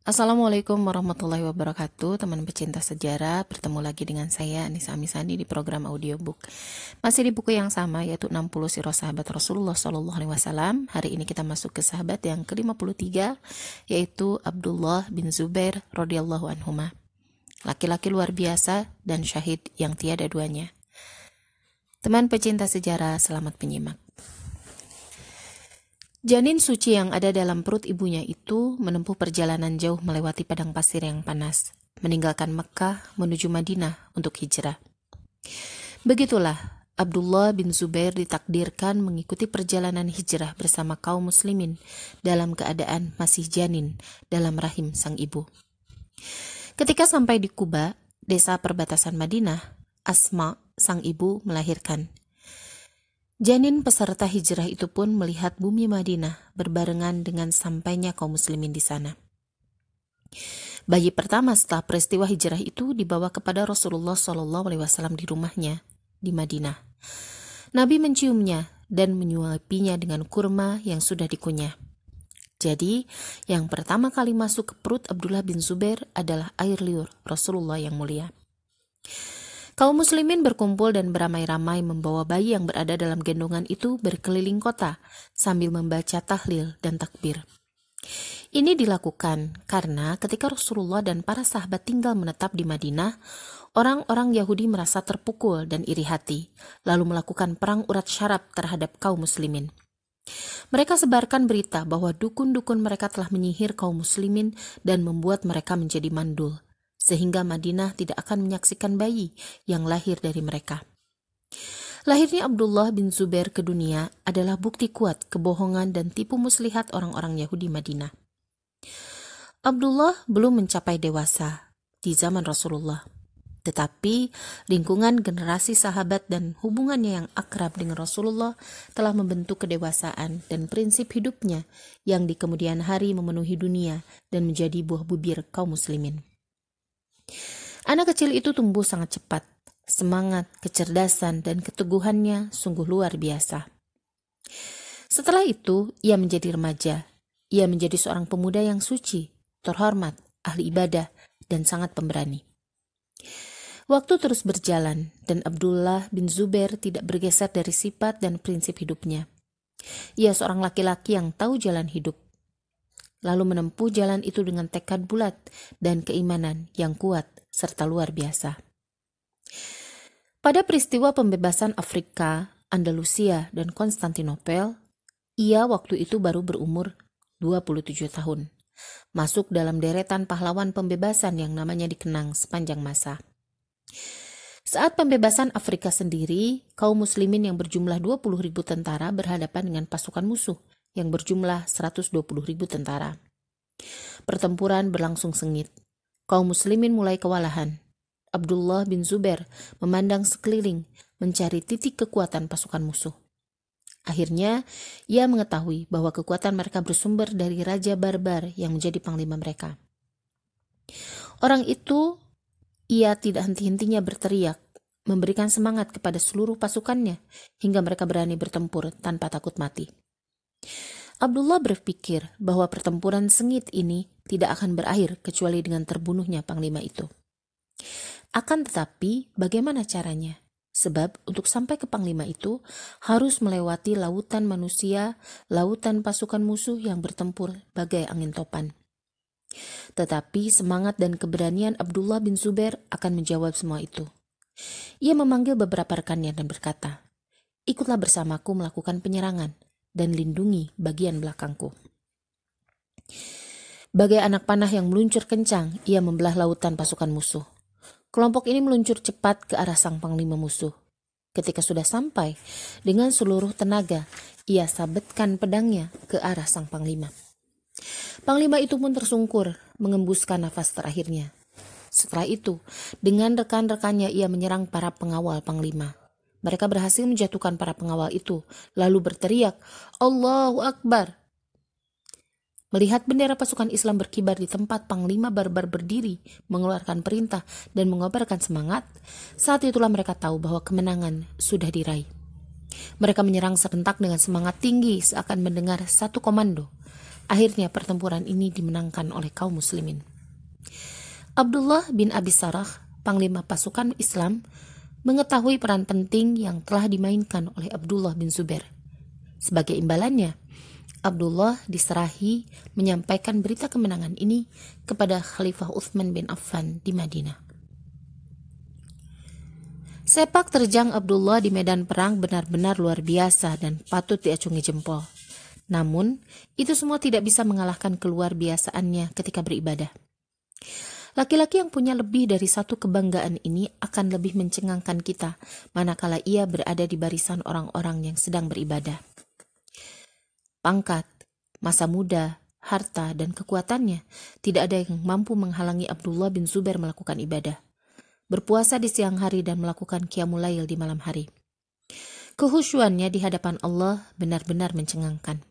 Assalamualaikum warahmatullahi wabarakatuh, teman pecinta sejarah. Bertemu lagi dengan saya Anissa Amisani di program audiobook. Masih di buku yang sama, yaitu 60 Sirah Sahabat Rasulullah SAW. Hari ini kita masuk ke sahabat yang ke-53, yaitu Abdullah bin Zubair radhiyallahu anhuma. Laki-laki luar biasa dan syahid yang tiada duanya. Teman pecinta sejarah, selamat menyimak. Janin suci yang ada dalam perut ibunya itu menempuh perjalanan jauh melewati padang pasir yang panas, meninggalkan Mekah menuju Madinah untuk hijrah. Begitulah, Abdullah bin Zubair ditakdirkan mengikuti perjalanan hijrah bersama kaum muslimin dalam keadaan masih janin dalam rahim sang ibu. Ketika sampai di Quba, desa perbatasan Madinah, Asma, sang ibu, melahirkan. Janin peserta hijrah itu pun melihat bumi Madinah berbarengan dengan sampainya kaum muslimin di sana. Bayi pertama setelah peristiwa hijrah itu dibawa kepada Rasulullah SAW di rumahnya di Madinah. Nabi menciumnya dan menyuapinya dengan kurma yang sudah dikunyah. Jadi, yang pertama kali masuk ke perut Abdullah bin Zubair adalah air liur Rasulullah yang mulia. Kaum muslimin berkumpul dan beramai-ramai membawa bayi yang berada dalam gendongan itu berkeliling kota sambil membaca tahlil dan takbir. Ini dilakukan karena ketika Rasulullah dan para sahabat tinggal menetap di Madinah, orang-orang Yahudi merasa terpukul dan iri hati, lalu melakukan perang urat syarab terhadap kaum muslimin. Mereka sebarkan berita bahwa dukun-dukun mereka telah menyihir kaum muslimin dan membuat mereka menjadi mandul, sehingga Madinah tidak akan menyaksikan bayi yang lahir dari mereka. Lahirnya Abdullah bin Zubair ke dunia adalah bukti kuat kebohongan dan tipu muslihat orang-orang Yahudi Madinah. Abdullah belum mencapai dewasa di zaman Rasulullah, tetapi lingkungan generasi sahabat dan hubungannya yang akrab dengan Rasulullah telah membentuk kedewasaan dan prinsip hidupnya yang di kemudian hari memenuhi dunia dan menjadi buah bibir kaum muslimin. Anak kecil itu tumbuh sangat cepat. Semangat, kecerdasan, dan keteguhannya sungguh luar biasa. Setelah itu, ia menjadi remaja. Ia menjadi seorang pemuda yang suci, terhormat, ahli ibadah, dan sangat pemberani. Waktu terus berjalan, dan Abdullah bin Zubair tidak bergeser dari sifat dan prinsip hidupnya. Ia seorang laki-laki yang tahu jalan hidup, lalu menempuh jalan itu dengan tekad bulat dan keimanan yang kuat serta luar biasa. Pada peristiwa pembebasan Afrika, Andalusia, dan Konstantinopel, ia waktu itu baru berumur 27 tahun, masuk dalam deretan pahlawan pembebasan yang namanya dikenang sepanjang masa. Saat pembebasan Afrika sendiri, kaum muslimin yang berjumlah 20.000 tentara berhadapan dengan pasukan musuh yang berjumlah 120.000 tentara. Pertempuran berlangsung sengit. Kaum muslimin mulai kewalahan. Abdullah bin Zubair memandang sekeliling mencari titik kekuatan pasukan musuh. Akhirnya, ia mengetahui bahwa kekuatan mereka bersumber dari Raja Barbar yang menjadi panglima mereka. Orang itu, ia tidak henti-hentinya berteriak, memberikan semangat kepada seluruh pasukannya hingga mereka berani bertempur tanpa takut mati. Abdullah berpikir bahwa pertempuran sengit ini tidak akan berakhir kecuali dengan terbunuhnya panglima itu. Akan tetapi, bagaimana caranya? Sebab untuk sampai ke panglima itu harus melewati lautan manusia, lautan pasukan musuh yang bertempur bagai angin topan. Tetapi semangat dan keberanian Abdullah bin Zubair akan menjawab semua itu. Ia memanggil beberapa rekannya dan berkata, "Ikutlah bersamaku melakukan penyerangan dan lindungi bagian belakangku." Bagai anak panah yang meluncur kencang, ia membelah lautan pasukan musuh. Kelompok ini meluncur cepat ke arah sang panglima musuh. Ketika sudah sampai, dengan seluruh tenaga, ia sabetkan pedangnya ke arah sang panglima. Panglima itu pun tersungkur, mengembuskan nafas terakhirnya. Setelah itu, dengan rekan-rekannya ia menyerang para pengawal panglima. Mereka berhasil menjatuhkan para pengawal itu, lalu berteriak, "Allahu Akbar!" Melihat bendera pasukan Islam berkibar di tempat panglima barbar berdiri, mengeluarkan perintah dan mengobarkan semangat, saat itulah mereka tahu bahwa kemenangan sudah diraih. Mereka menyerang serentak dengan semangat tinggi seakan mendengar satu komando. Akhirnya pertempuran ini dimenangkan oleh kaum muslimin. Abdullah bin Abi Sarah, panglima pasukan Islam, mengetahui peran penting yang telah dimainkan oleh Abdullah bin Zubair. Sebagai imbalannya, Abdullah diserahi menyampaikan berita kemenangan ini kepada Khalifah Utsman bin Affan di Madinah. Sepak terjang Abdullah di medan perang benar-benar luar biasa dan patut diacungi jempol. Namun, itu semua tidak bisa mengalahkan keluar biasaannya ketika beribadah. Laki-laki yang punya lebih dari satu kebanggaan ini akan lebih mencengangkan kita manakala ia berada di barisan orang-orang yang sedang beribadah. Pangkat, masa muda, harta, dan kekuatannya tidak ada yang mampu menghalangi Abdullah bin Zubair melakukan ibadah, berpuasa di siang hari dan melakukan qiyamul lail di malam hari. Kehusyuannya di hadapan Allah benar-benar mencengangkan.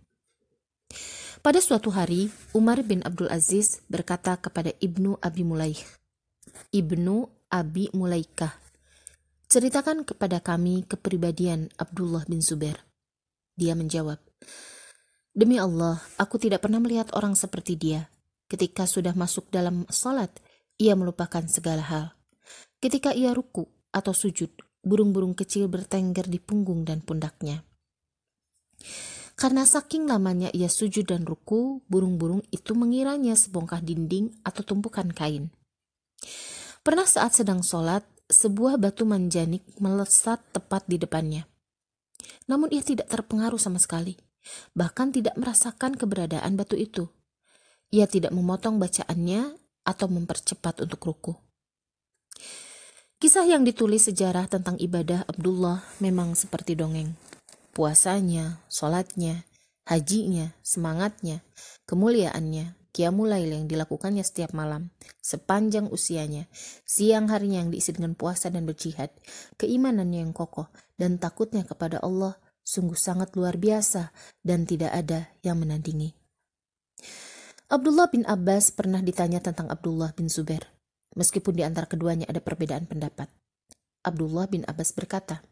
Pada suatu hari, Umar bin Abdul Aziz berkata kepada Ibnu Abi Mulaikah, "Ceritakan kepada kami kepribadian Abdullah bin Zubair." Dia menjawab, "Demi Allah, aku tidak pernah melihat orang seperti dia. Ketika sudah masuk dalam salat, ia melupakan segala hal. Ketika ia ruku atau sujud, burung-burung kecil bertengger di punggung dan pundaknya. Karena saking lamanya ia sujud dan ruku, burung-burung itu mengiranya sebongkah dinding atau tumpukan kain. Pernah saat sedang sholat, sebuah batu manjanik melesat tepat di depannya. Namun ia tidak terpengaruh sama sekali, bahkan tidak merasakan keberadaan batu itu. Ia tidak memotong bacaannya atau mempercepat untuk ruku." Kisah yang ditulis sejarah tentang ibadah Abdullah memang seperti dongeng. Puasanya, sholatnya, hajinya, semangatnya, kemuliaannya, qiyamul lail yang dilakukannya setiap malam, sepanjang usianya, siang harinya yang diisi dengan puasa dan berjihad, keimanannya yang kokoh, dan takutnya kepada Allah sungguh sangat luar biasa dan tidak ada yang menandingi. Abdullah bin Abbas pernah ditanya tentang Abdullah bin Zubair, meskipun di antara keduanya ada perbedaan pendapat. Abdullah bin Abbas berkata,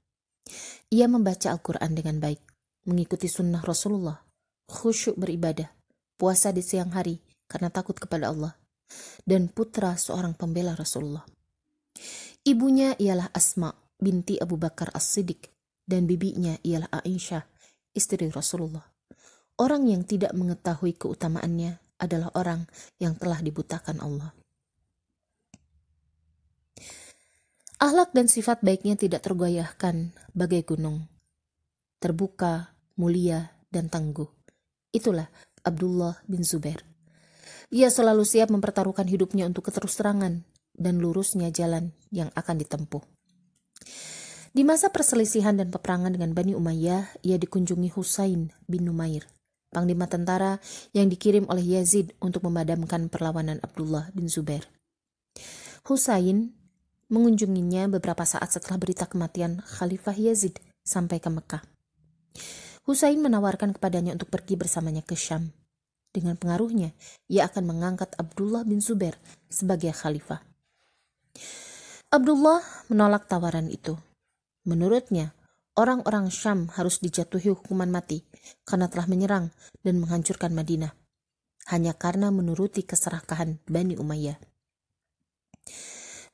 "Ia membaca Al-Quran dengan baik, mengikuti sunnah Rasulullah, khusyuk beribadah, puasa di siang hari karena takut kepada Allah, dan putra seorang pembela Rasulullah. Ibunya ialah Asma binti Abu Bakar As-Siddiq, dan bibinya ialah Aisyah, istri Rasulullah. Orang yang tidak mengetahui keutamaannya adalah orang yang telah dibutakan Allah." Akhlak dan sifat baiknya tidak tergoyahkan bagai gunung, terbuka, mulia, dan tangguh. Itulah Abdullah bin Zubair. Ia selalu siap mempertaruhkan hidupnya untuk keterus-terangan dan lurusnya jalan yang akan ditempuh. Di masa perselisihan dan peperangan dengan Bani Umayyah, ia dikunjungi Husain bin Numair, panglima tentara yang dikirim oleh Yazid untuk memadamkan perlawanan Abdullah bin Zubair. Husain mengunjunginya beberapa saat setelah berita kematian Khalifah Yazid sampai ke Mekah. Husain menawarkan kepadanya untuk pergi bersamanya ke Syam. Dengan pengaruhnya, ia akan mengangkat Abdullah bin Zubair sebagai khalifah. Abdullah menolak tawaran itu. Menurutnya, orang-orang Syam harus dijatuhi hukuman mati karena telah menyerang dan menghancurkan Madinah, hanya karena menuruti keserakahan Bani Umayyah.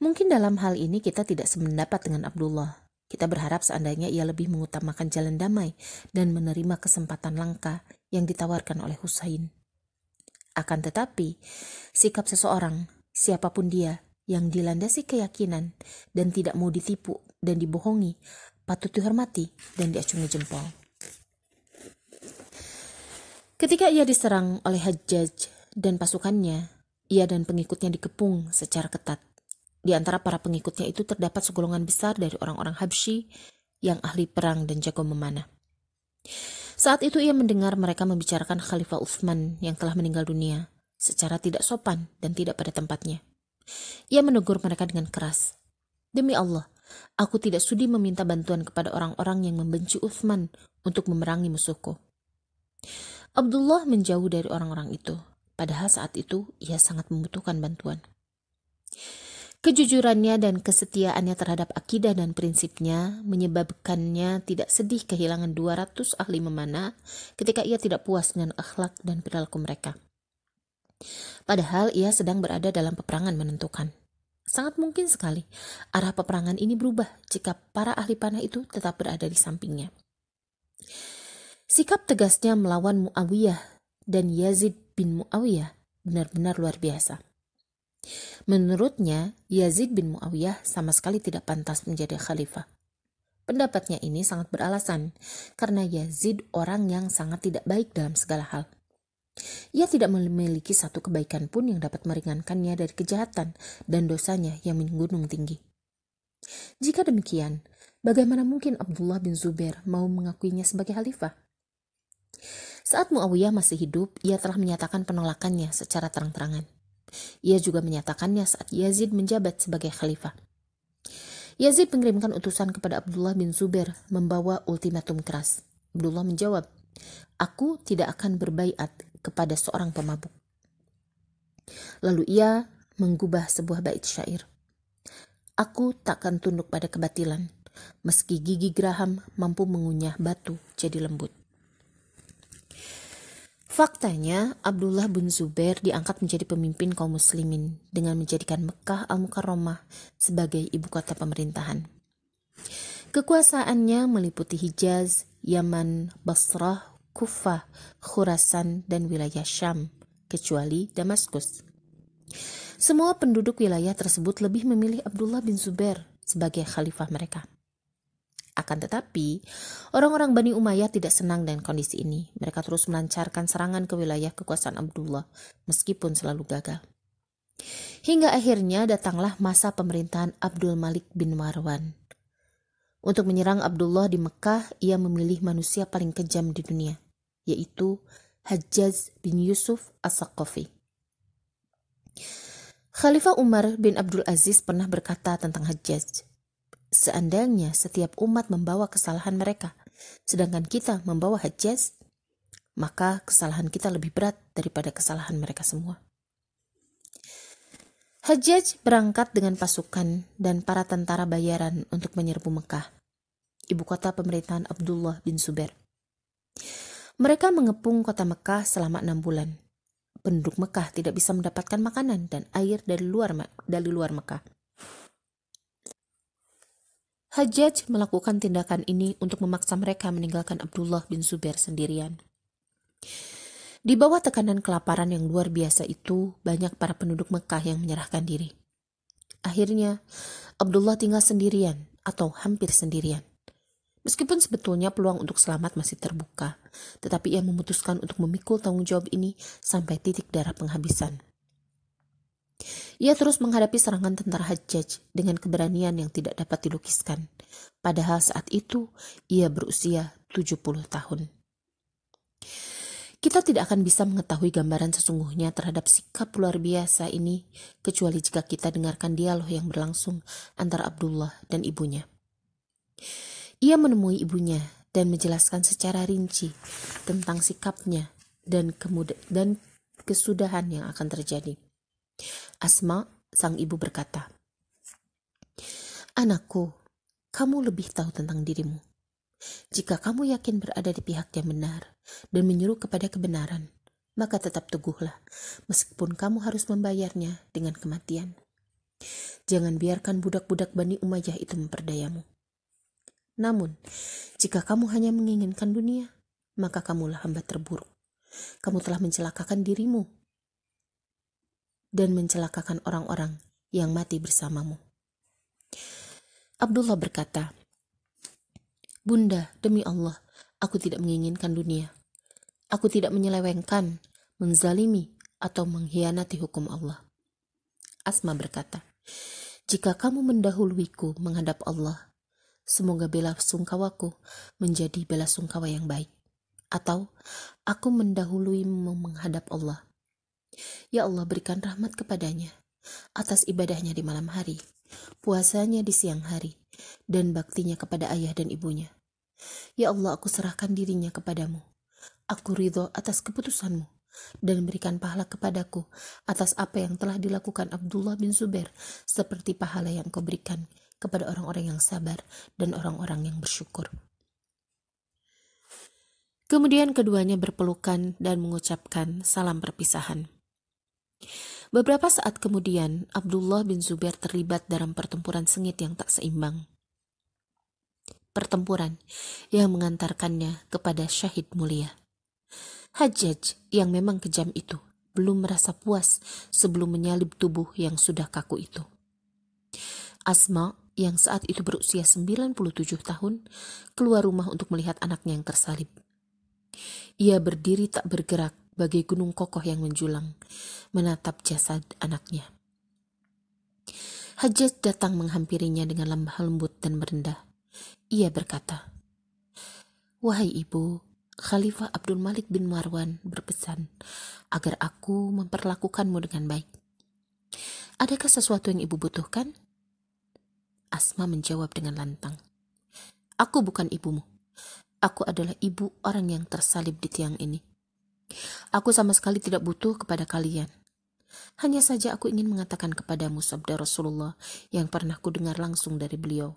Mungkin dalam hal ini kita tidak sependapat dengan Abdullah. Kita berharap seandainya ia lebih mengutamakan jalan damai dan menerima kesempatan langka yang ditawarkan oleh Husain. Akan tetapi, sikap seseorang, siapapun dia, yang dilandasi keyakinan dan tidak mau ditipu dan dibohongi, patut dihormati dan diacungi jempol. Ketika ia diserang oleh Hajjaj dan pasukannya, ia dan pengikutnya dikepung secara ketat. Di antara para pengikutnya itu terdapat segolongan besar dari orang-orang Habsyi yang ahli perang dan jago memanah. Saat itu ia mendengar mereka membicarakan Khalifah Utsman yang telah meninggal dunia secara tidak sopan dan tidak pada tempatnya. Ia menegur mereka dengan keras, "Demi Allah, aku tidak sudi meminta bantuan kepada orang-orang yang membenci Utsman untuk memerangi musuhku." Abdullah menjauh dari orang-orang itu, padahal saat itu ia sangat membutuhkan bantuan. Kejujurannya dan kesetiaannya terhadap akidah dan prinsipnya menyebabkannya tidak sedih kehilangan 200 ahli memanah ketika ia tidak puas dengan akhlak dan perilaku mereka. Padahal ia sedang berada dalam peperangan menentukan. Sangat mungkin sekali arah peperangan ini berubah jika para ahli panah itu tetap berada di sampingnya. Sikap tegasnya melawan Muawiyah dan Yazid bin Muawiyah benar-benar luar biasa. Menurutnya, Yazid bin Muawiyah sama sekali tidak pantas menjadi khalifah. Pendapatnya ini sangat beralasan, karena Yazid orang yang sangat tidak baik dalam segala hal. Ia tidak memiliki satu kebaikan pun yang dapat meringankannya dari kejahatan dan dosanya yang menggunung tinggi. Jika demikian, bagaimana mungkin Abdullah bin Zubair mau mengakuinya sebagai khalifah? Saat Muawiyah masih hidup, ia telah menyatakan penolakannya secara terang-terangan. Ia juga menyatakannya saat Yazid menjabat sebagai khalifah. Yazid mengirimkan utusan kepada Abdullah bin Zubair membawa ultimatum keras. Abdullah menjawab, "Aku tidak akan berbaiat kepada seorang pemabuk." Lalu ia menggubah sebuah bait syair. "Aku takkan tunduk pada kebatilan, meski gigi geraham mampu mengunyah batu jadi lembut." Faktanya, Abdullah bin Zubair diangkat menjadi pemimpin kaum muslimin dengan menjadikan Mekkah Al-Mukarramah sebagai ibu kota pemerintahan. Kekuasaannya meliputi Hijaz, Yaman, Basrah, Kufah, Khurasan, dan wilayah Syam, kecuali Damaskus. Semua penduduk wilayah tersebut lebih memilih Abdullah bin Zubair sebagai khalifah mereka. Akan tetapi, orang-orang Bani Umayyah tidak senang dengan kondisi ini. Mereka terus melancarkan serangan ke wilayah kekuasaan Abdullah, meskipun selalu gagal. Hingga akhirnya datanglah masa pemerintahan Abdul Malik bin Marwan. Untuk menyerang Abdullah di Mekah, ia memilih manusia paling kejam di dunia, yaitu Hajjaj bin Yusuf As-Saqafi. Khalifah Umar bin Abdul Aziz pernah berkata tentang Hajjaj, "Seandainya setiap umat membawa kesalahan mereka, sedangkan kita membawa Hajjaj, maka kesalahan kita lebih berat daripada kesalahan mereka semua." Hajjaj berangkat dengan pasukan dan para tentara bayaran untuk menyerbu Mekah, ibu kota pemerintahan Abdullah bin Zubair. Mereka mengepung kota Mekah selama 6 bulan. Penduduk Mekah tidak bisa mendapatkan makanan dan air dari luar Mekah. Hajjaj melakukan tindakan ini untuk memaksa mereka meninggalkan Abdullah bin Zubair sendirian. Di bawah tekanan kelaparan yang luar biasa itu, banyak para penduduk Mekah yang menyerahkan diri. Akhirnya, Abdullah tinggal sendirian atau hampir sendirian. Meskipun sebetulnya peluang untuk selamat masih terbuka, tetapi ia memutuskan untuk memikul tanggung jawab ini sampai titik darah penghabisan. Ia terus menghadapi serangan tentara Hajjaj dengan keberanian yang tidak dapat dilukiskan. Padahal saat itu ia berusia 70 tahun. Kita tidak akan bisa mengetahui gambaran sesungguhnya terhadap sikap luar biasa ini kecuali jika kita dengarkan dialog yang berlangsung antara Abdullah dan ibunya. Ia menemui ibunya dan menjelaskan secara rinci tentang sikapnya dan kesudahan yang akan terjadi. Asma, sang ibu berkata, "Anakku, kamu lebih tahu tentang dirimu. Jika kamu yakin berada di pihak yang benar dan menyuruh kepada kebenaran, maka tetap teguhlah, meskipun kamu harus membayarnya dengan kematian. Jangan biarkan budak-budak Bani Umayyah itu memperdayamu. Namun, jika kamu hanya menginginkan dunia, maka kamulah hamba terburuk. Kamu telah mencelakakan dirimu dan mencelakakan orang-orang yang mati bersamamu." Abdullah berkata, "Bunda, demi Allah, aku tidak menginginkan dunia. Aku tidak menyelewengkan, menzalimi, atau mengkhianati hukum Allah." Asma berkata, "Jika kamu mendahuluiku menghadap Allah, semoga bela sungkawaku menjadi bela sungkawa yang baik. Atau aku mendahuluimu menghadap Allah. Ya Allah, berikan rahmat kepadanya atas ibadahnya di malam hari, puasanya di siang hari, dan baktinya kepada ayah dan ibunya. Ya Allah, aku serahkan dirinya kepadamu. Aku ridho atas keputusanmu dan berikan pahala kepadaku atas apa yang telah dilakukan Abdullah bin Zubair, seperti pahala yang kau berikan kepada orang-orang yang sabar dan orang-orang yang bersyukur. Kemudian keduanya berpelukan dan mengucapkan salam perpisahan. Beberapa saat kemudian, Abdullah bin Zubair terlibat dalam pertempuran sengit yang tak seimbang. Pertempuran yang mengantarkannya kepada syahid mulia. Hajjaj yang memang kejam itu belum merasa puas sebelum menyalib tubuh yang sudah kaku itu. Asma yang saat itu berusia 97 tahun keluar rumah untuk melihat anaknya yang tersalib. Ia berdiri tak bergerak bagai gunung kokoh yang menjulang, menatap jasad anaknya. Hajjaj datang menghampirinya dengan lemah lembut dan merendah. Ia berkata, "Wahai ibu, Khalifah Abdul Malik bin Marwan berpesan agar aku memperlakukanmu dengan baik. Adakah sesuatu yang ibu butuhkan?" Asma menjawab dengan lantang, "Aku bukan ibumu. Aku adalah ibu orang yang tersalib di tiang ini. Aku sama sekali tidak butuh kepada kalian. Hanya saja aku ingin mengatakan kepadamu sabda Rasulullah yang pernah kudengar langsung dari beliau.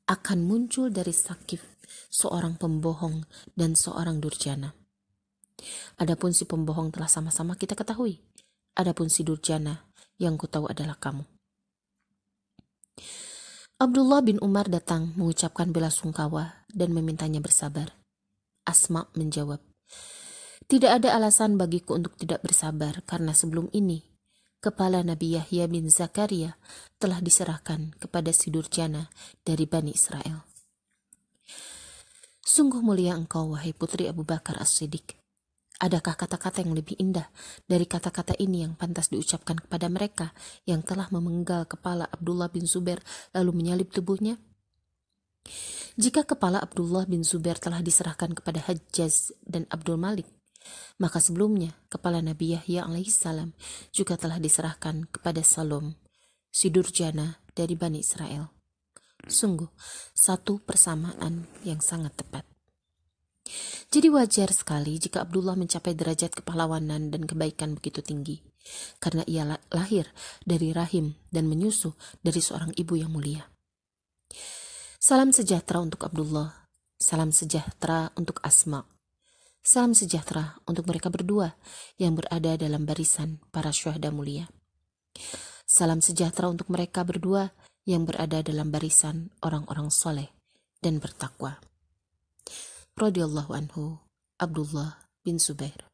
Akan muncul dari Sakif seorang pembohong dan seorang durjana. Adapun si pembohong telah sama-sama kita ketahui. Adapun si durjana yang kutahu adalah kamu." Abdullah bin Umar datang mengucapkan bela sungkawa dan memintanya bersabar. Asma menjawab, "Tidak ada alasan bagiku untuk tidak bersabar karena sebelum ini kepala Nabi Yahya bin Zakaria telah diserahkan kepada si durjana dari Bani Israel." Sungguh mulia engkau, wahai putri Abu Bakar As-Siddiq. Adakah kata-kata yang lebih indah dari kata-kata ini yang pantas diucapkan kepada mereka yang telah memenggal kepala Abdullah bin Zubair lalu menyalib tubuhnya? Jika kepala Abdullah bin Zubair telah diserahkan kepada Hajjaj dan Abdul Malik, maka sebelumnya kepala Nabi Yahya alaihissalam juga telah diserahkan kepada Salom, si durjana dari Bani Israel. Sungguh satu persamaan yang sangat tepat. Jadi wajar sekali jika Abdullah mencapai derajat kepahlawanan dan kebaikan begitu tinggi, karena ia lahir dari rahim dan menyusu dari seorang ibu yang mulia. Salam sejahtera untuk Abdullah, salam sejahtera untuk Asma, salam sejahtera untuk mereka berdua yang berada dalam barisan para syuhada mulia. Salam sejahtera untuk mereka berdua yang berada dalam barisan orang-orang soleh dan bertakwa. Radhiyallahu anhu, Abdullah bin Zubair.